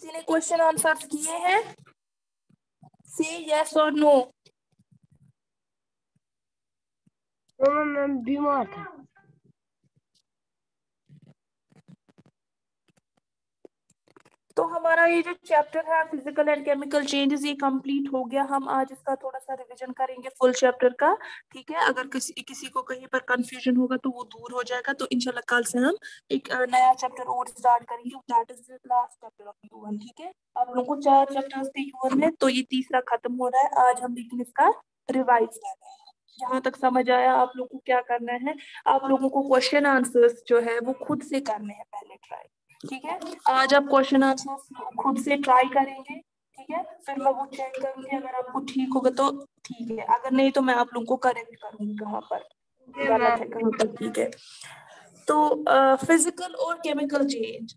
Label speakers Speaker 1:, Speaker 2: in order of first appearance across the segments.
Speaker 1: किसी ने question answers किए हैं? से यस और नो।
Speaker 2: मैम बीमार था।
Speaker 1: तो हमारा ये जो चैप्टर है फिजिकल एंड केमिकल चेंजेस ये कंप्लीट हो गया। हम आज इसका थोड़ा सा रिवीजन करेंगे फुल चैप्टर का, ठीक है। अगर किसी को कहीं पर कंफ्यूजन होगा तो वो दूर हो जाएगा। तो इंशाल्लाह कल से हम एक नया चैप्टर और स्टार्ट करेंगे, that is the last chapter of U1, ठीक है। आप लोगों को 4 चैप्टर्स थे U1 में, तो ये तीसरा खत्म हो रहा है। आज हम लेकिन इसका रिवाइज कर रहे हैं। जहां तक समझ आया आप लोगों को क्या करना है, आप लोगों को क्वेश्चन आंसर्स जो है वो खुद से करने हैं पहले ट्राई, ठीक है। आज आप क्वेश्चन आंसर खुद से ट्राई करेंगे, ठीक है। फिर मैं वो चेक करूंगी, अगर आपको ठीक होगा तो ठीक है, अगर नहीं तो मैं आप लोगों को करेक्ट करूंगी कहाँ पर गलत है कहाँ पर ठीक है। तो फिजिकल और केमिकल चेंज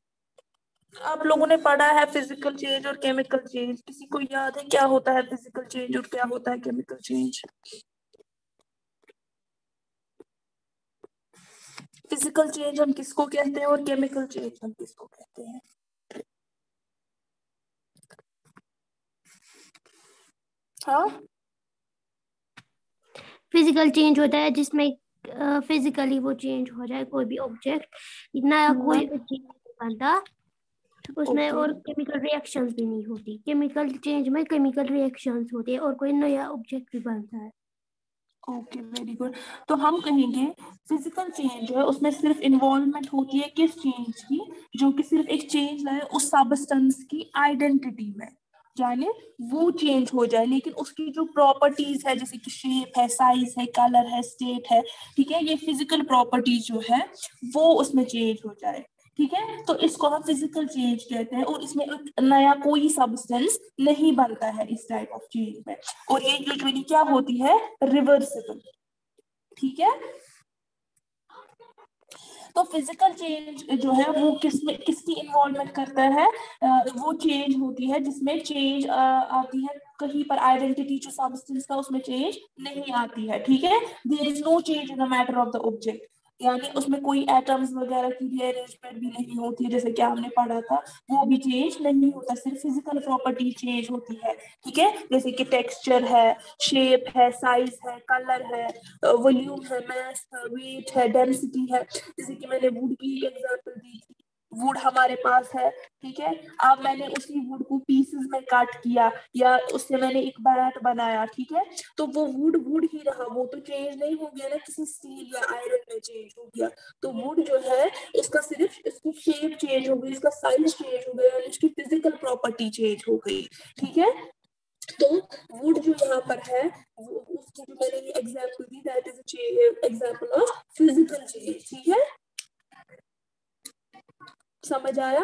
Speaker 1: आप लोगों ने पढ़ा है। फिजिकल चेंज और केमिकल चेंज किसी को याद है क्या होता है फिजिकल चेंज और क्या होता है केमिकल चेंज? फिजिकल चेंज हम किसको कहते हैं और केमिकल चेंज हम किसको कहते हैं? हाँ,
Speaker 2: फिजिकल चेंज होता है जिसमें फिजिकली वो चेंज हो जाए, कोई भी ऑब्जेक्ट, नया कोई चीज नहीं बनता उसमें,
Speaker 1: ओके
Speaker 2: और केमिकल रिएक्शंस भी नहीं होती। केमिकल चेंज में केमिकल रिएक्शंस होती है और कोई नया ऑब्जेक्ट भी बनता है।
Speaker 1: Okay, very good. तो हम कहेंगे फिजिकल चेंज जो है उसमें सिर्फ इन्वॉल्वमेंट होती है किस चेंज की, जो कि सिर्फ एक चेंज लाए उस सब्सटेंस की आइडेंटिटी में, यानी वो चेंज हो जाए, लेकिन उसकी जो प्रॉपर्टीज है जैसे कि शेप है, साइज है, कलर है, स्टेट है, ठीक है, ये फिजिकल प्रॉपर्टीज जो है वो उसमें चेंज हो जाए, ठीक है। तो इसको हम फिजिकल चेंज कहते हैं और इसमें एक नया कोई सब्सटेंस नहीं बनता है इस टाइप ऑफ चेंज में, और ये यूजुअली क्या होती है, रिवर्सिबल, ठीक है। तो फिजिकल चेंज जो है वो किसमें किसकी इन्वॉल्वमेंट करता है, वो चेंज होती है जिसमें चेंज आती है कहीं पर आइडेंटिटी जो सब्सटेंस का उसमें चेंज नहीं आती है, ठीक है। There is no change in the matter of the object, यानी उसमें कोई एटम्स वगैरह की रीअरेंजमेंट भी नहीं होती है, जैसे कि हमने पढ़ा था, वो भी चेंज नहीं होता, सिर्फ फिजिकल प्रॉपर्टी चेंज होती है, ठीक है। जैसे कि टेक्सचर है, शेप है, साइज है, कलर है, वॉल्यूम है, मास है, वेट है, डेंसिटी है। जैसे कि मैंने वुड की एग्जांपल दी थी, वुड हमारे पास है, ठीक है। अब मैंने उसी वुड को पीसेस में काट किया या उससे मैंने एक बैट बनाया, ठीक है, तो वो वुड वुड ही रहा, वो तो चेंज नहीं हो गया ना, किसी स्टील या आयरन में चेंज हो गया। तो वुड जो है इसका सिर्फ इसकी शेप चेंज हो गई, इसका साइज चेंज हो गया, इसकी फिजिकल प्रॉपर्टी चेंज हो गई, ठीक है। तो वुड जो यहाँ पर है उसकी जो मैंने example the, that is example of physical change, ठीक है। समझ आया?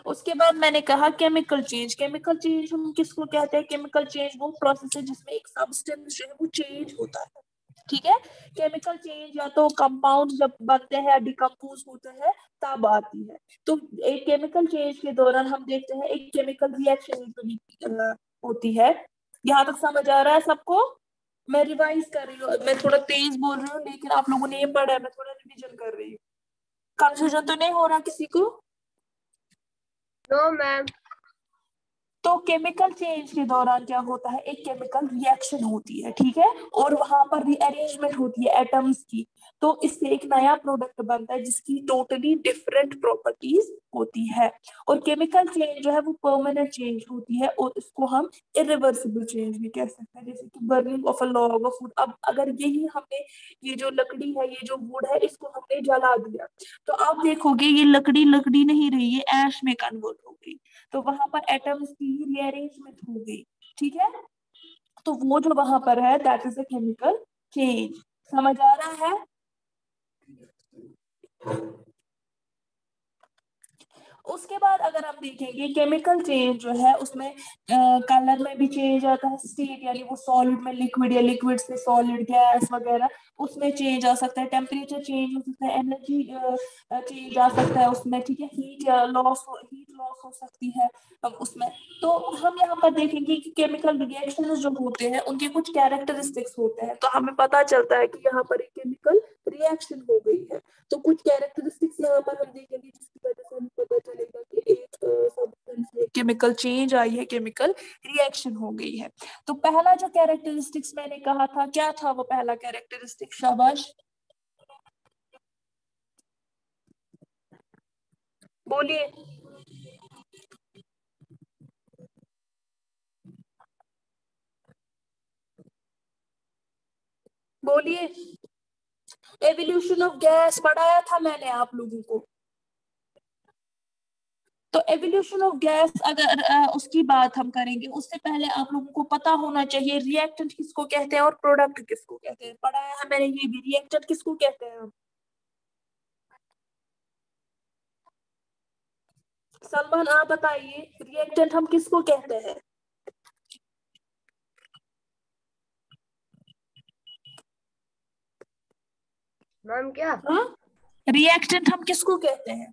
Speaker 1: उसके बाद मैंने कहा केमिकल चेंज। केमिकल चेंज हम किसको कहते हैं? केमिकल चेंज वो प्रोसेस है जिसमें एक सब्सटेंस जो है वो चेंज होता है, ठीक है। केमिकल चेंज या तो कंपाउंड जब बनते हैं या डिकम्पोज होते हैं तब आती है। तो एक केमिकल चेंज के दौरान हम देखते हैं एक केमिकल रिएक्शन होती है। यहाँ तक समझ आ रहा है सबको? मैं रिवाइज कर रही हूँ, मैं थोड़ा तेज बोल रही हूँ लेकिन आप लोगों ने ये पढ़ा है, मैं थोड़ा रिविजन कर रही हूँ। कंफ्यूजन तो नहीं हो रहा किसी को?
Speaker 2: No ma'am.
Speaker 1: तो केमिकल चेंज के दौरान क्या होता है, एक केमिकल रिएक्शन होती है, ठीक है, और वहां पर रीअरेंजमेंट होती है एटम्स की, तो इससे एक नया प्रोडक्ट बनता है जिसकी टोटली डिफरेंट प्रॉपर्टीज होती है। और केमिकल चेंज जो है वो परमानेंट चेंज होती है और इसको हम इरिवर्सिबल चेंज भी कह सकते हैं, जैसे कि burning of a log of would. अब अगर यही हमने ये जो लकड़ी है, ये जो वुड है, इसको हमने जला दिया तो आप देखोगे ये लकड़ी लकड़ी नहीं रही, ये ऐश में कन्वर्ट हो गई, तो वहां पर एटम्स की रीअरेंजमेंट हो गई, ठीक है। तो वो जो वहां पर है that is a chemical change. समझ आ रहा है? उसके बाद अगर हम देखेंगे केमिकल चेंज जो है उसमें कलर में भी चेंज आता है, स्टेट यानी वो सॉलिड में लिक्विड या लिक्विड से सॉलिड गैस वगैरह उसमें चेंज आ सकता है, टेम्परेचर चेंज हो सकता है, एनर्जी चेंज आ सकता है उसमें, ठीक है, हीट लॉस हो सकती है उसमें। तो हम यहाँ पर देखेंगे कि केमिकल रिएक्शन जो होते हैं उनके कुछ कैरेक्टरिस्टिक्स होते हैं, तो हमें पता चलता है कि यहाँ पर एक केमिकल रिएक्शन हो गई है। तो कुछ कैरेक्टरिस्टिक्स यहाँ पर हम देखेंगे जिसकी वजह से हमें पता चलेगा कि एक केमिकल चेंज आई है, केमिकल रिएक्शन हो गई है। तो पहला जो कैरेक्टरिस्टिक्स मैंने कहा था, क्या था वो पहला कैरेक्टरिस्टिक? शाबाश बोलिए बोलिए। एवोल्यूशन ऑफ गैस पढ़ाया था मैंने आप लोगों को। तो एवोल्यूशन ऑफ गैस अगर उसकी बात हम करेंगे, उससे पहले आप लोगों को पता होना चाहिए रिएक्टेंट किसको कहते हैं और प्रोडक्ट किसको कहते हैं। पढ़ाया है मैंने ये भी, रिएक्टेंट किसको कहते हैं हम? सलमान आप बताइए, रिएक्टेंट हम किसको कहते हैं?
Speaker 2: मैम क्या?
Speaker 1: हाँ, रिएक्टेंट हम किसको कहते हैं?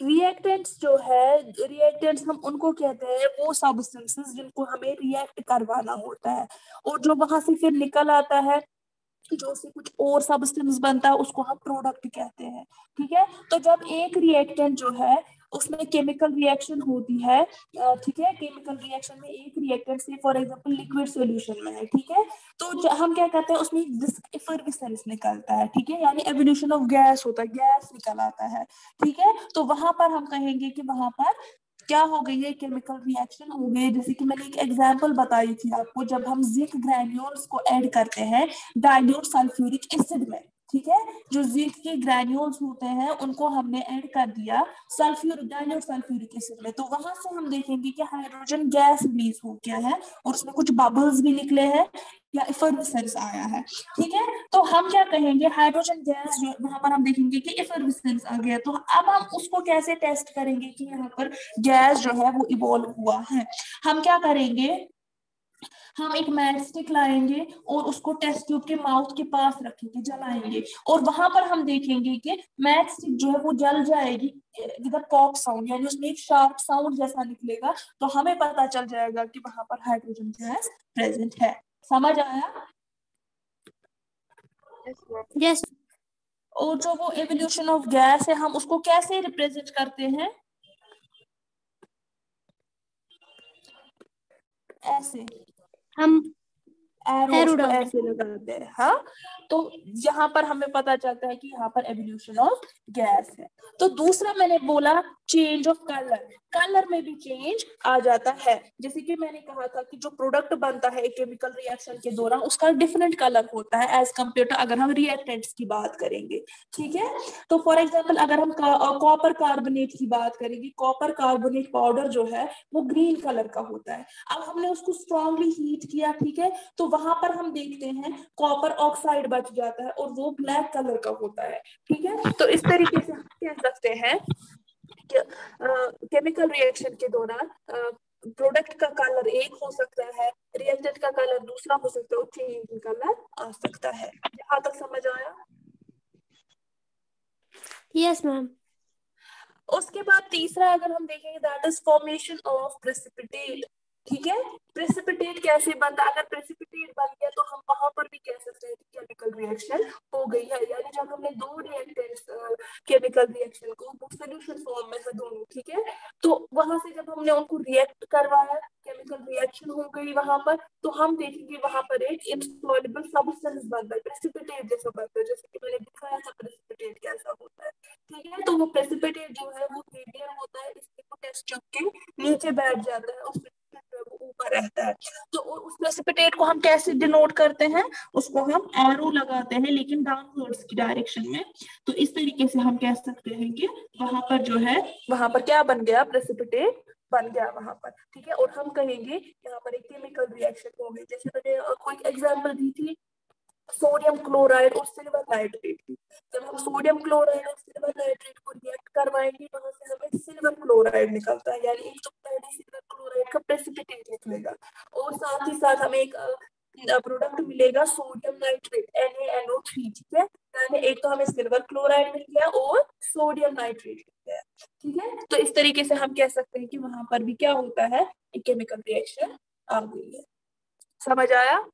Speaker 1: रिएक्टेंट्स जो है, रिएक्टेंट्स हम उनको कहते हैं वो सब्सटेंसेस जिनको हमें रिएक्ट करवाना होता है, और जो वहां से फिर निकल आता है, जो से कुछ और सब्सटेंस बनता है, उसको हम प्रोडक्ट कहते हैं। ठीक है, तो जब एक रिएक्टेंट जो है उसमें केमिकल रिएक्शन होती है, ठीक है, केमिकल रिएक्शन में एक रिएक्टेंट से फॉर एग्जांपल लिक्विड सॉल्यूशन में है, ठीक है, तो हम क्या कहते हैं उसमें एफर्विसेंस निकलता है, ठीक है, यानी एवोल्यूशन ऑफ गैस होता है, गैस निकल आता है। ठीक है, तो वहां पर हम कहेंगे कि वहां पर क्या हो गई है, केमिकल रिएक्शन हो गई। जैसे कि मैंने एक एग्जांपल बताई थी आपको, जब हम जिंक ग्रैन्यूल्स को ऐड करते हैं डाइल्यूट सल्फ्यूरिक एसिड में, ठीक है, जो जिंक के ग्रैन्यूल्स होते हैं उनको हमने ऐड कर दिया डाइल्यूट सल्फ्यूरिक एसिड में, तो वहां से हम देखेंगे कि हाइड्रोजन गैस रिलीज हो गया है और उसमें कुछ बबल्स भी निकले हैं या इफर्विसेंस आया है। ठीक है, तो हम क्या कहेंगे, हाइड्रोजन गैस जो वहां पर हम देखेंगे कि इफर्विसेंस आ गया, तो अब हम उसको कैसे टेस्ट करेंगे कि यहाँ पर गैस जो है वो इवॉल्व हुआ है? हम क्या करेंगे, हम एक मैच स्टिक लाएंगे और उसको टेस्ट ट्यूब के माउथ के पास रखेंगे, जलाएंगे, और वहां पर हम देखेंगे कि मैच स्टिक जो है वो जल जाएगी विद अ पॉप साउंड, यानी उसमें एक शार्प साउंड जैसा निकलेगा, तो हमें पता चल जाएगा कि वहां पर हाइड्रोजन गैस प्रेजेंट है। समझ आया?
Speaker 2: यस।
Speaker 1: और जो वो एवोल्यूशन ऑफ गैस है, हम उसको कैसे रिप्रेजेंट करते हैं? ऐसे
Speaker 2: हम
Speaker 1: एरोस
Speaker 2: एरो
Speaker 1: को
Speaker 2: डालते
Speaker 1: ऐसे लगाते हैं, हाँ, तो यहाँ पर हमें पता चलता है कि यहाँ पर एवोल्यूशन ऑफ गैस है। तो दूसरा मैंने बोला चेंज ऑफ कलर, कलर में भी चेंज आ जाता है। जैसे कि मैंने कहा था कि जो प्रोडक्ट बनता है केमिकल रिएक्शन के दौरान उसका डिफरेंट कलर होता है एज कम्पेयर टू अगर हम रिएक्टेंट्स की बात करेंगे। ठीक है, तो फॉर एग्जाम्पल अगर हम कॉपर कार्बोनेट की बात करेंगे, कॉपर कार्बोनेट पाउडर जो है वो ग्रीन कलर का होता है। अब हमने उसको स्ट्रांगली हीट किया, ठीक है, तो वहां पर हम देखते हैं कॉपर ऑक्साइड बच जाता है और वो ब्लैक कलर का होता है। ठीक है, तो इस तरीके से हम कह सकते हैं कि केमिकल रिएक्शन के दौरान प्रोडक्ट का कलर एक हो सकता है, रिएक्टेंट का कलर दूसरा हो सकता है, और चेंज कलर आ सकता है। यहाँ तक समझ आया?
Speaker 2: Yes ma'am.
Speaker 1: उसके बाद तीसरा अगर हम देखेंगे that is formation of precipitate. ठीक है, प्रेसिपिटेट कैसे बनता है? अगर प्रेसिपिटेट बन गया तो हम वहां पर भी कह सकते हैं कि केमिकल रिएक्शन हो गई है, यानी जब हमने दो रिएक्टेंट्स केमिकल रिएक्शन को वो सोल्यूशन फॉर्म में है दोनों, ठीक है, तो वहां से जब हमने उनको रिएक्ट करवाया, केमिकल रिएक्शन हो गई वहां पर, तो हम देखेंगे वहां पर एक इनसॉल्युबल सब्सटेंस बनता है, प्रेसिपिटेट जैसा बनता है, जैसे कि मैंने दिखाया था प्रेसिपिटेट कैसा होता है। ठीक है, तो वो प्रेसिपिटेट जो है वो मीडियम होता है, इसलिए वो टेस्ट ट्यूब के नीचे बैठ जाता है, उस वो ऊपर रहता है। तो उस प्रेसिपिटेट को हम कैसे डिनोट करते हैं? उसको हम एरो लगाते हैं लेकिन डाउनवर्ड्स की डायरेक्शन में। तो इस तरीके से हम कह सकते हैं कि वहां पर जो है, वहां पर क्या बन गया, प्रेसिपिटेट बन गया वहां पर। ठीक है, और हम कहेंगे यहाँ पर एक केमिकल रिएक्शन हो गई, जैसे मैंने कोई एग्जांपल दी थी सोडियम क्लोराइड और सिल्वर नाइट्रेट की। जब हम सोडियम क्लोराइड और सिल्वर नाइट्रेट को रिएक्ट करवाएंगे, वहां से हमें सिल्वर क्लोराइड निकलता है, यानी एक तो पहले सिल्वर क्लोराइड का प्रेसिपिटेट निकलेगा, और साथ ही साथ हमें एक प्रोडक्ट मिलेगा सोडियम नाइट्रेट NaNO3, ठीक है, यानी एक तो हमें सिल्वर क्लोराइड मिल गया और सोडियम नाइट्रेट मिल गया, ठीक है। तो इस तरीके से हम कह सकते हैं कि वहां पर भी क्या होता है, एक केमिकल रिएक्शन आ गई है। समझ आया?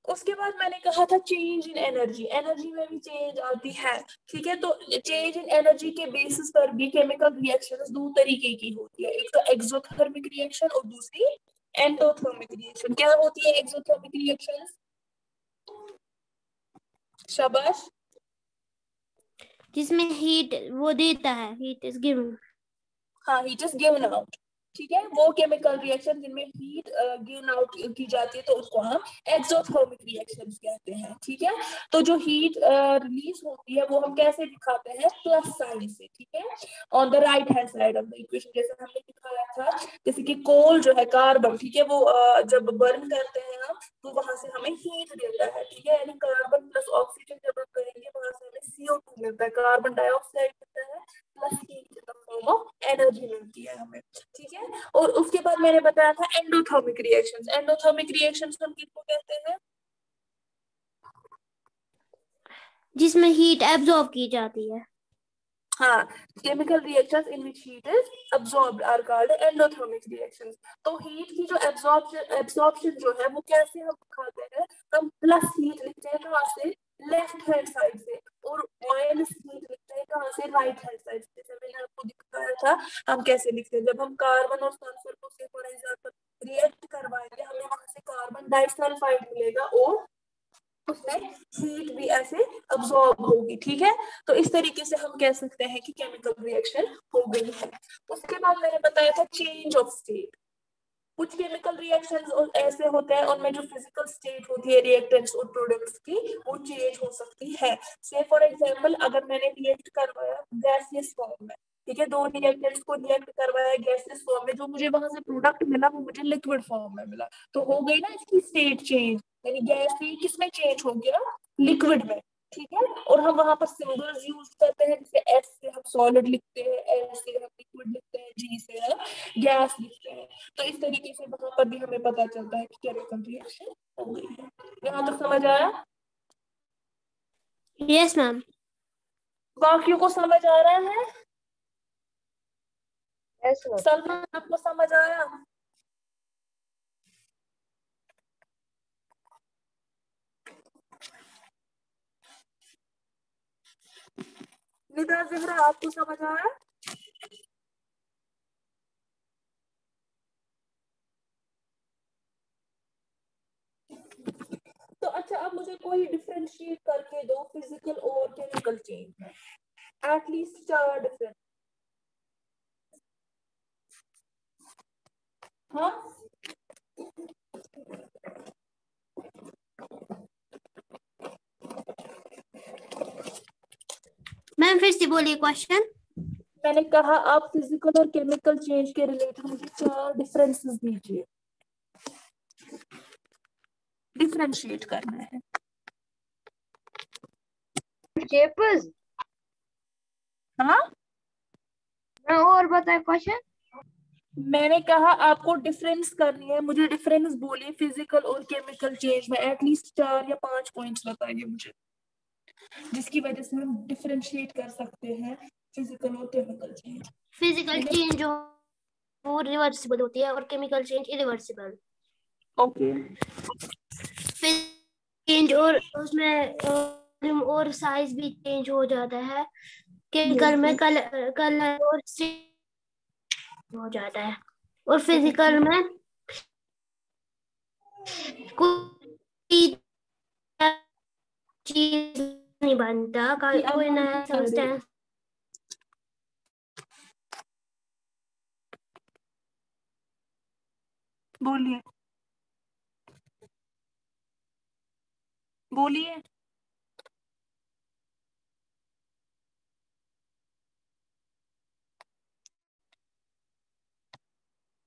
Speaker 1: उसके बाद मैंने कहा था चेंज इन एनर्जी, एनर्जी में भी चेंज आती है, ठीक है। तो चेंज इन एनर्जी के बेसिस पर भी केमिकल रिएक्शंस दो तरीके की होती है, एक तो एक्सोथर्मिक रिएक्शन और दूसरी एंडोथर्मिक रिएक्शन। क्या होती है एक्सोथर्मिक रिएक्शन? शाबाश।
Speaker 2: जिसमें हीट वो देता है, हीट इज गिवन।
Speaker 1: हाँ, हीट इज गिवन आउट, ठीक है। वो केमिकल रिएक्शन जिनमें हीट गिवन आउट की जाती है तो उसको हम एक्सोथर्मिक रिएक्शंस कहते हैं, ठीक है। तो जो हीट रिलीज होती है वो हम कैसे दिखाते हैं, प्लस साइन से, ठीक है, on the right hand side of the equation, जैसे हमने दिखाया था। जैसे कि कोल जो है, कार्बन, ठीक है, वो जब बर्न करते हैं हम तो वहां से हमें हीट देता है, ठीक है, यानी कार्बन प्लस ऑक्सीजन जब हम करेंगे वहां से हमें CO2 मिलता है, कार्बन डाइऑक्साइड मिलता है, plus heat in the form of energy मिलती है हमें, ठीक है। और उसके बाद मैंने बताया था एंडोथर्मिक रिएक्शंस, एंडोथर्मिक रिएक्शंस हम किसको कहते हैं?
Speaker 2: जिसमें हीट एब्जॉर्ब की जाती है।
Speaker 1: हाँ, chemical reactions in which heat is absorbed are called endothermic reactions। तो हीट की जो एब्जॉर्प्शन जो है वो कैसे हम दिखाते हैं, हम प्लस हीट लिखते हैं कहाँ से, लेफ्ट हैंड साइड से, और माइनस हीट लिखते हैं कहाँ से, राइट हैंड साइड से। जैसे मैंने आपको दिखाया था हम कैसे लिखते हैं, जब हम कार्बन और सल्फर को से फॉर एग्जाम्पल रिएक्ट करवाएंगे हमें वहां से कार्बन डाइसल्फाइड मिलेगा और उसमें हीट भी ऐसे अब्सॉर्ब होगी, ठीक है। तो इस तरीके से हम कह सकते हैं कि केमिकल रिएक्शन हो गई है। उसके बाद मैंने बताया था चेंज ऑफ स्टेट। कुछ केमिकल रिएक्शंस ऐसे होते हैं उनमें जो फिजिकल स्टेट होती है रिएक्टेंट्स और प्रोडक्ट्स की वो चेंज हो सकती है। से फॉर एग्जांपल अगर मैंने रिएक्ट करवाया गैसियस फॉर्म में, ठीक है, दो रिएक्टेंट्स को रिएक्ट करवाया गैसियस फॉर्म में, जो मुझे वहां से प्रोडक्ट मिला वो मुझे लिक्विड फॉर्म में मिला, तो हो गई ना इसकी स्टेट चेंज, यानी गैस से किसमें चेंज हो गया, लिक्विड में, ठीक है। और हम वहां पर सिंबल्स यूज करते हैं, जैसे S से हम सॉलिड लिखते हैं, L से हम लिक्विड लिखते हैं, G से हम गैस लिखते हैं। तो इस तरीके से वहां पर भी हमें पता चलता है कि केमिकल रिएक्शन हो गई है। यहाँ तक समझ आया?
Speaker 2: Yes ma'am.
Speaker 1: बाकियों को समझ आ रहा है?
Speaker 3: Yes ma'am.
Speaker 1: सलमान आपको समझ आया? निदा ज़हरा आपको समझ आया? तो अच्छा, अब मुझे कोई डिफरेंशिएट करके दो फिजिकल और केमिकल चेंज में, एटलीस्ट 4 डिफरेंट। हाँ,
Speaker 2: मैम फिर से बोलिए क्वेश्चन।
Speaker 1: मैंने कहा आप फिजिकल और केमिकल चेंज के रिलेटेड मुझे 4 डिफरेंसेस दीजिए, डिफरेंशिएट करना है।
Speaker 3: शेपर्स।
Speaker 1: हाँ,
Speaker 3: और बताए क्वेश्चन।
Speaker 1: मैंने कहा आपको डिफरेंस करनी है, मुझे डिफरेंस बोलिए फिजिकल और केमिकल चेंज में, एटलीस्ट 4 या 5 पॉइंट्स बताइए मुझे, जिसकी वजह से हम डिफरेंशिएट कर सकते हैं फिजिकल और केमिकल चेंज।
Speaker 2: फिजिकल चेंज जो वो रिवर्सिबल होती है और chemical change irreversible.
Speaker 1: Okay,
Speaker 2: change और उसमें वॉल्यूम और साइज भी चेंज हो जाता है। केमिकल में कलर और हो जाता है और फिजिकल में कोई चीज नहीं बनता, कोई नया सब्सटेंस।
Speaker 1: बोलिए बोलिए।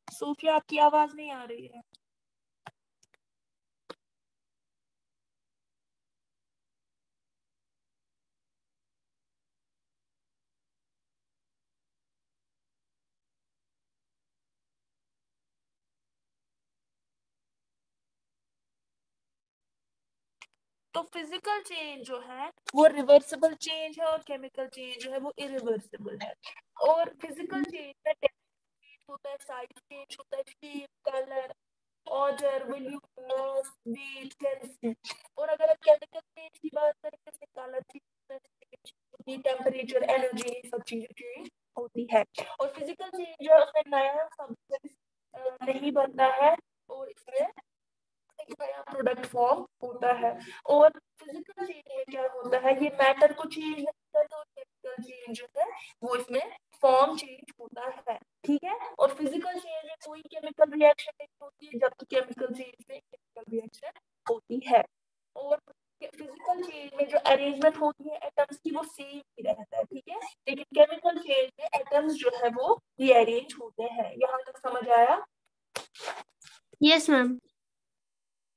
Speaker 1: सोफिया आपकी आवाज नहीं आ रही है। تو فزیکل چینج جو ہے وہ ریورسبل چینج ہے اور کیمیکل چینج جو ہے وہ irreversible ہے. اور فزیکل چینج میں چینج ہوتا ہے, سائز چینج ہوتا ہے, شیپ, کلر, آرڈر, ویلیو, ماس, ویٹ, ڈینسٹی. اور اگر آپ کیمیکل چینج کی بات کریں جیسے کلر چینج, ٹیمپریچر, انرجی, یہ سب چیزیں چینج ہوتی ہے. اور فزیکل چینج جو ہے اس میں نیا سبسٹنس نہیں بنتا ہے اور اس میں ایک نیا پروڈکٹ فارم ہوتا ہے. اور فزیکل چینج میں کیا ہوتا ہے, یہ میٹر کو چینج نہیں کرتا, اور کیمیکل چینج جو ہے وہ اس میں فارم چینج ہوتا ہے. ٹھیک ہے. اور فزیکل چینج میں کوئی کیمیکل ریئیکشن نہیں ہوتی ہے, جبکہ کیمیکل چینج میں کیمیکل ریئیکشن ہوتی ہے. اور فزیکل چینج میں جو ارینجمنٹ ہوتی ہے ایٹمس کی وہ سیم ہی رہتا ہے. ٹھیک ہے. لیکن کیمیکل چینج میں ایٹمس جو ہے وہ ری ارینج ہوتے ہیں. یہاں تک سمجھ آیا؟
Speaker 2: یس میم.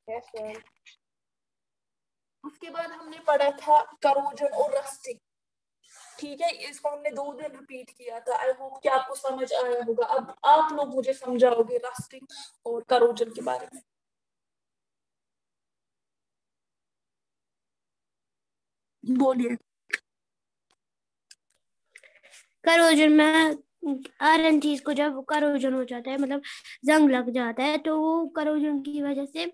Speaker 3: یس میم.
Speaker 1: اس کے بعد ہم نے پڑھا تھا کروجن اور رسٹنگ. ٹھیک ہے. اس کو ہم نے 2 دن ریپیٹ کیا تھا. آئی ہوپ کہ آپ کو سمجھ آیا ہوگا. اب آپ لوگ مجھے سمجھاؤ گے رسٹنگ اور کروجن کے بارے میں. بولیے.
Speaker 2: کروجن میں آئرن چیز کو جب کروجن ہو جاتا ہے, مطلب زنگ لگ جاتا ہے, تو وہ کروجن کی وجہ سے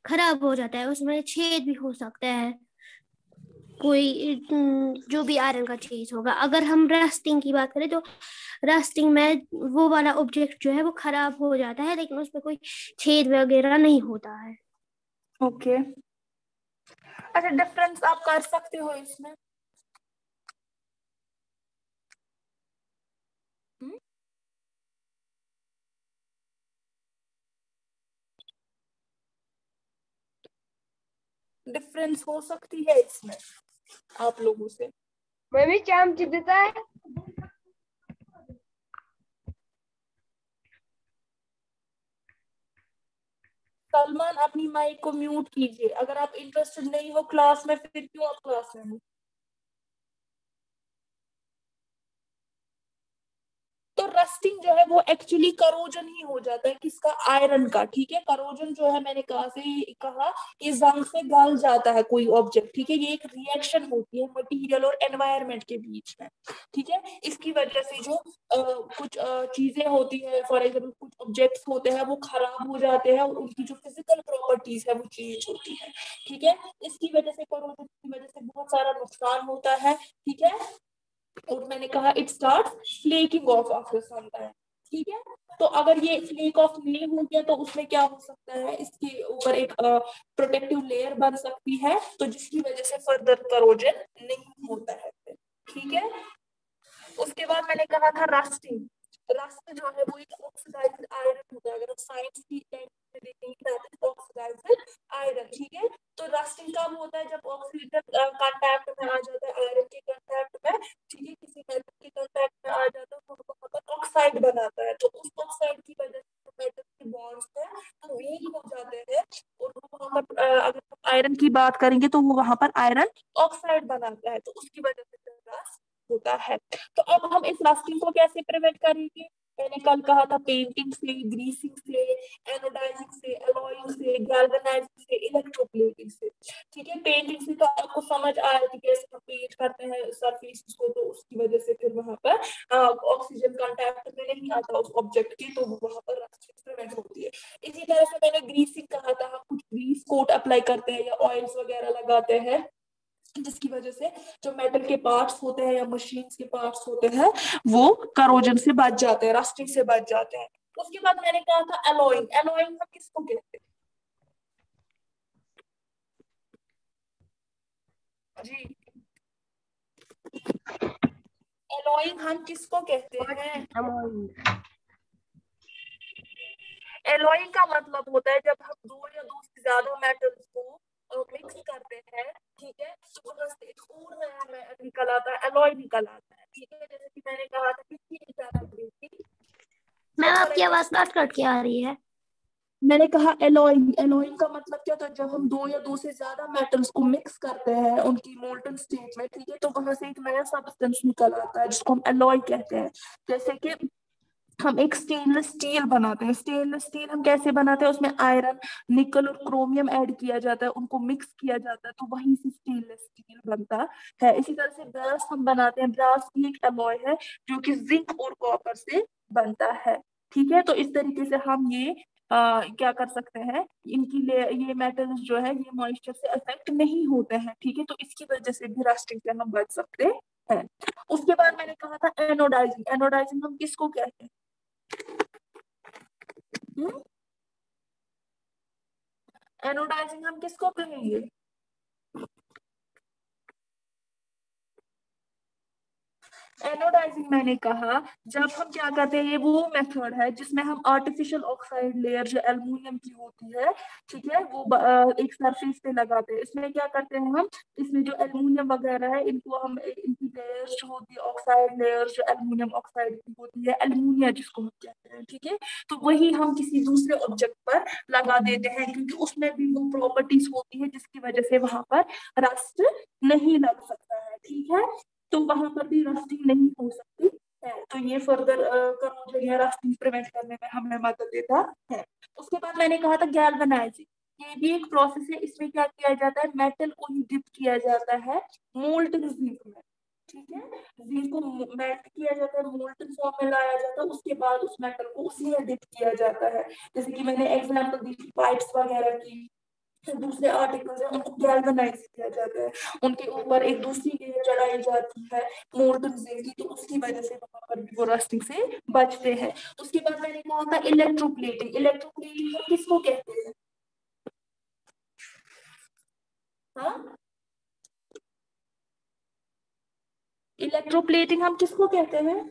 Speaker 2: خراب ہو جاتا ہے. اس میں چھید بھی ہو سکتا ہے, کوئی جو بھی آئرن کا چیز ہوگا. اگر ہم رسٹنگ کی بات کریں تو رسٹنگ میں وہ والا آبجیکٹ جو ہے وہ خراب ہو جاتا ہے, لیکن اس میں کوئی چھید وغیرہ نہیں ہوتا ہے.
Speaker 1: اوکے. اچھا, ڈفرنس آپ کر سکتے ہو اس میں؟ ڈفرنس ہو سکتی ہے اس میں آپ لوگوں سے؟
Speaker 3: میں بھی چمچ دیتا ہے.
Speaker 1: سلمان اپنی مائک کو میوٹ کیجیے. اگر آپ انٹرسٹڈ نہیں ہو کلاس میں پھر کیوں آپ کلاس میں ہو؟ تو رسٹنگ جو ہے وہ ایکچولی کروجن ہی ہو جاتا ہے. کس کا؟ آئرن کا. ٹھیک ہے. کروجن جو ہے میں نے کہا کہ زنگ سے گل جاتا ہے کوئی آبجیکٹ. ٹھیک ہے. یہ ایک ریئیکشن ہوتی ہے مٹیریل اور انوائرمنٹ کے بیچ میں. ٹھیک ہے. اس کی وجہ سے جو کچھ چیزیں ہوتی ہیں, فار ایگزامپل کچھ آبجیکٹس ہوتے ہیں وہ خراب ہو جاتے ہیں اور ان کی جو فزیکل پراپرٹیز ہے وہ چینج ہوتی ہے. ٹھیک ہے. اس کی وجہ سے کروجن کی وجہ سے بہت سارا نقصان ہوتا ہے. ٹھیک ہے. اور میں نے کہا it start flickering off after some time. ٹھیک ہے. تو اگر یہ فلیک آف نہیں ہو گیا تو اس میں کیا ہو سکتا ہے, اس کے اوپر ایک پروٹیکٹیو لیئر بن سکتی ہے, تو جس کی وجہ سے فردر کروجن نہیں ہوتا ہے. ٹھیک ہے. اس کے بعد میں نے کہا تھا رسٹنگ. رسٹ جو ہے وہ ایک آکسیڈائزڈ آئرن ہوتا ہے. اگر آپ سائنس کی دیکھیں گے آکسیڈائزڈ آئرن. ٹھیک ہے. تو رسٹنگ کب ہوتا ہے؟ جب آکسیجن کانٹیکٹ میں آ جاتا ہے آئرن کے کانٹیکٹ میں. ٹھیک ہے. کسی میٹل کے کانٹیکٹ میں آ جاتا ہے تو وہاں پر آکسائڈ بناتا ہے. تو اس آکسائڈ کی وجہ سے میٹل کے بانڈز ہیں وہ ویک ہو جاتے ہیں, اور وہاں پر اگر آئرن کی بات کریں گے تو وہ وہاں پر آئرن آکسائڈ بناتا ہے. تو اس کی وجہ سے رسٹ ہوتا ہے. تو اب ہم اس رسٹنگ کو کیسے پریونٹ کریں گے؟ میں نے کل کہا تھا پینٹنگ سے, گریسنگ سے, اینوڈائزنگ سے, الوئنگ سے, گیلوینائزنگ سے, الیکٹرو پلیٹنگ سے. ٹھیک ہے. پینٹنگ سے تو آپ کو سمجھ آیا کہ کیسے ہم پینٹ کرتے ہیں سرفیس کو, تو اس کی وجہ سے پھر وہاں پر آکسیجن کانٹیکٹ میں نہیں آتا اس آبجیکٹ کی, تو وہاں پر رسٹنگ پریونٹ ہوتی ہے. اسی طرح سے میں نے گریسنگ کہا تھا, ہم کچھ گریس کوٹ اپلائی کرتے ہیں یا آئلس وغیرہ لگاتے ہیں, جس کی وجہ سے جو میٹل کے پارٹس ہوتے ہیں یا مشینز کے پارٹس ہوتے ہیں وہ کروجن سے بچ جاتے ہیں, رسٹنگ سے بچ جاتے ہیں. اس کے بعد میں نے کہا تھا الوئنگ. الوئنگ ہم کس کو کہتے ہیں جی؟ الوئنگ ہم کس کو کہتے ہیں؟ الوئنگ کا مطلب ہوتا ہے جب ہم 2 یا 2 سے زیادہ میٹلز کو مکس کرتے ہیں. ٹھیک ہے. تو وہاں سے ایک اور نیا نکل آتا ہے, الوئے نکل آتا ہے. ٹھیک ہے. جیسے کہ میں نے کہا تھا کہ
Speaker 2: میم آپ کی آواز کٹ کٹ کے آ رہی ہے.
Speaker 1: میں نے کہا الوئنگ. الوئنگ کا مطلب کیا ہوتا ہے؟ جب ہم 2 یا 2 سے زیادہ میٹلز کو مکس کرتے ہیں ان کی مولٹن اسٹیٹ میں. ٹھیک ہے. تو وہاں سے ایک نیا سبسٹینس نکل آتا ہے جس کو ہم الوئے کہتے ہیں. جیسے کہ हम एक स्टेनलेस स्टील बनाते हैं। स्टेनलेस स्टील हम कैसे बनाते हैं, उसमें आयरन, निकल और क्रोमियम ऐड किया जाता है, उनको मिक्स किया जाता है, तो वहीं से स्टेनलेस स्टील बनता है। इसी तरह से ब्रास हम बनाते हैं। ब्रास भी एक अलॉय है जो कि जिंक और कॉपर से बनता है। ठीक है, तो इस तरीके से हम ये क्या कर सकते हैं, ये मेटल्स जो है ये मॉइस्चर से अफेक्ट नहीं होते हैं। ठीक है, तो इसकी वजह से भी रस्टिंग से हम बच सकते हैं। उसके बाद मैंने कहा था एनोडाइजिंग। एनोडाइजिंग हम किसको कहते हैं? एनोडाइजिंग हम किसको कहेंगे? एनोडाइजिंग मैंने कहा, जब हम क्या करते हैं, ये वो मेथड है जिसमें हम आर्टिफिशियल ऑक्साइड लेयर जो एल्युमिनियम की होती है, ठीक है, वो एक सरफेस पे लगाते हैं। इसमें क्या करते हैं हम, इसमें जो एल्युमिनियम वगैरह है इनको हम इनकी लेयर्स जो होती है, ऑक्साइड लेयर्स जो एल्युमिनियम ऑक्साइड की होती है, एल्युमिनिया जिसको हम कहते हैं, ठीक है, तो वही हम किसी दूसरे ऑब्जेक्ट पर लगा देते हैं, क्योंकि उसमें भी वो प्रॉपर्टीज होती है जिसकी वजह से वहां पर रस्ट नहीं लग सकता है। ठीक है, तो वहां पर भी रस्टिंग नहीं हो सकती है। तो ये फर्दर करोजन या रस्टिंग प्रिवेंट करने में हमें मदद देता है। उसके बाद मैंने कहा था गैल्वेनाइजिंग। ये भी एक प्रोसेस है। इसमें क्या किया जाता है, मेटल को ही डिप किया जाता है मोल्टन जिंक में। ठीक है, जिंक को मेल्ट किया जाता है, मोल्टन फॉर्म में लाया जाता है, उसके बाद उस मेटल को उसी में डिप किया जाता है। जैसे कि मैंने एग्जांपल दी थी पाइप्स वगैरह की, दूसरे आर्टिकल्स हैं उनको गैल्वेनाइज किया जाता है, उनके ऊपर एक दूसरी लेयर चढ़ाई जाती है मोल्टन जिंक की, तो उसकी वजह से वहां पर भी वो रस्टिंग से बचते हैं। उसके बाद मैंने कहा था इलेक्ट्रोप्लेटिंग। इलेक्ट्रोप्लेटिंग हम किसको कहते हैं? हाँ, इलेक्ट्रोप्लेटिंग हम किसको कहते हैं?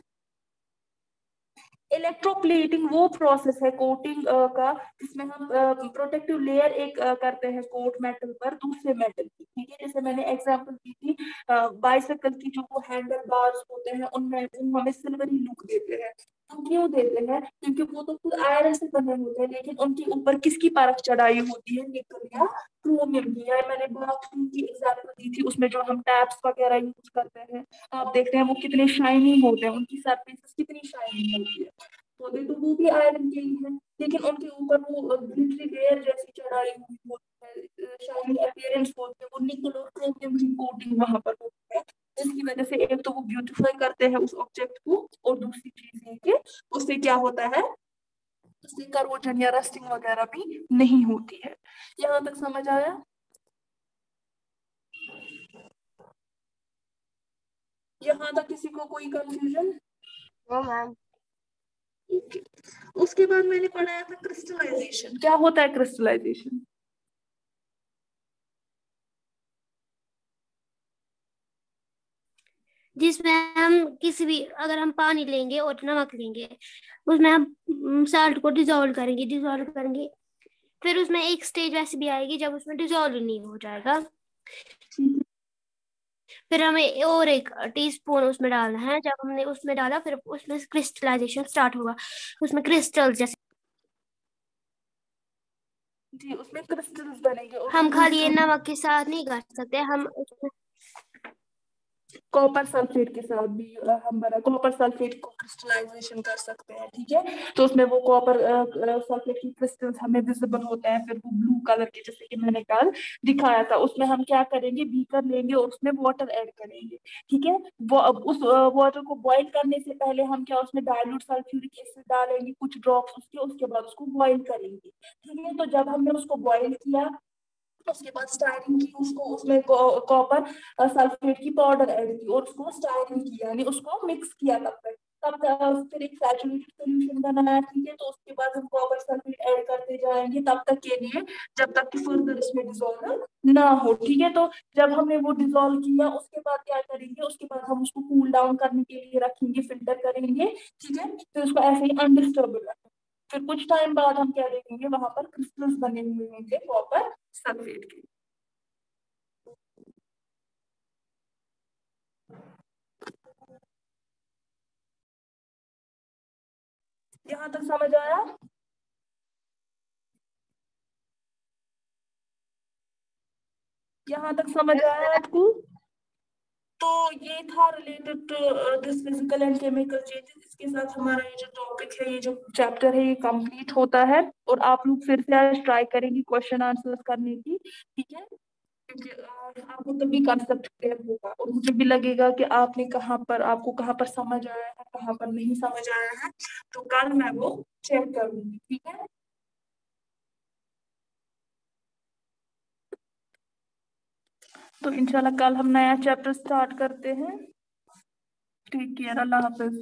Speaker 1: इलेक्ट्रोप्लेटिंग वो प्रोसेस है कोटिंग का, जिसमें हम प्रोटेक्टिव लेयर एक करते हैं कोट मेटल पर दूसरे मेटल की। ठीक है, जैसे मैंने एग्जांपल दी थी बाइसाइकिल की, जो वो हैंडल बार्स होते हैं उनमें वो हमें सिल्वरी लुक देते हैं। तो क्यों देते हैं, क्योंकि वो तो खुद आयरन से बने होते हैं, लेकिन उनके ऊपर किसकी परत चढ़ाई होती है, निकल या क्रोमियम की। या मैंने बाथरूम की एग्जांपल दी थी, उसमें जो हम टैप्स वगैरह यूज करते हैं, आप देखते हैं वो कितने शाइनी होते हैं, उनकी सरफेस कितनी शाइनी होती है। होते तो वो भी आयरन के ही है, लेकिन उनके ऊपर वो ग्लिटरी लेयर जैसी चढ़ाई हुई होती है, शाइनी अपीयरेंस होती है, वो निकल और क्रोमियम की कोटिंग वहां पर होती है, जिसकी वजह से एक तो वो ब्यूटीफाई करते हैं उस ऑब्जेक्ट को, और दूसरी चीज ये कि उससे क्या होता है, उससे करोजन या रस्टिंग वगैरह भी नहीं होती है। यहाँ तक समझ आया? यहाँ तक किसी को कोई कंफ्यूजन?
Speaker 3: No ma'am.
Speaker 1: उसके बाद मैंने पढ़ाया था क्रिस्टलाइजेशन। क्या होता है क्रिस्टलाइजेशन?
Speaker 2: जिसमें हम किसी भी, अगर हम पानी लेंगे और नमक लेंगे, उसमें हम साल्ट को डिजोल्व करेंगे, फिर उसमें एक स्टेज ऐसी भी आएगी जब उसमें डिजोल्व नहीं हो जाएगा, फिर हमें और एक टीस्पून उसमें डालना है। जब हमने उसमें डाला फिर उसमें क्रिस्टलाइजेशन स्टार्ट होगा, उसमें क्रिस्टल जैसे।
Speaker 1: जी, उसमें क्रिस्टल्स बनेंगे, और वो
Speaker 2: हम खाली ये
Speaker 1: क्रिस्टल
Speaker 2: नमक के साथ नहीं कर सकते, हम उसमें
Speaker 1: कॉपर सल्फेट के साथ भी हम बना कॉपर सल्फेट को क्रिस्टलाइजेशन कर सकते हैं। ठीक है, तो उसमें वो कॉपर सल्फेट की क्रिस्टल्स हमें विजिबल होते हैं, फिर वो ब्लू कलर के, जैसे कि मैंने कल दिखाया था। उसमें हम क्या करेंगे, बीकर लेंगे और उसमें वाटर ऐड करेंगे। ठीक है, वो अब उस वाटर को बॉईल करने से पहले हम क्या उसमें डाइल्यूट सल्फ्यूरिक एसिड डालेंगे कुछ ड्रॉप्स उसके बाद उसको बॉईल करेंगे। ठीक है, तो जब हमने उसको बॉईल किया, उसके बाद स्टायरिन की, उसको उसमें कॉपर सल्फेट की पाउडर ऐड की और उसको स्टायरिन की, यानी उसको मिक्स किया। फिर एक सैचुरेटेड सोल्यूशन बनाया। ठीक है, तो उसके बाद हम कॉपर सल्फेट ऐड करते जाएंगे तब तक के लिए जब तक कि फर्दर इसमें डिजोल्व ना हो। ठीक है, तो जब हमने वो डिजोल्व किया उसके बाद क्या करेंगे, उसके बाद हम उसको कूल डाउन करने के लिए रखेंगे, फिल्टर करेंगे। ठीक है, फिर उसको ऐसे ही अनडिस्टर्ब रखेंगे। फिर कुछ टाइम बाद हम क्या देखेंगे, वहां पर क्रिस्टल्स बने हुए होंगे कॉपर सल्फेट के। यहाँ तक समझ आया? यहाँ तक समझ
Speaker 3: यस
Speaker 1: आया
Speaker 3: मैम।
Speaker 1: आपको? तो ये था related this physical and chemical changes. इसके साथ हमारा ये जो टॉपिक है, ये जो चैप्टर है, ये कंप्लीट होता है। और आप लोग फिर से आज ट्राई करेंगे क्वेश्चन आंसर्स करने की, ठीक है? क्योंकि आपको तभी कंसेप्ट क्लियर होगा और मुझे भी लगेगा कि आपको कहाँ पर समझ आया है, कहाँ पर नहीं समझ आया है। तो कल मैं वो चेक करूंगी, ठीक है? तो इंशाल्लाह कल हम नया चैप्टर स्टार्ट करते हैं। टेक केयर, अल्लाह हाफिज।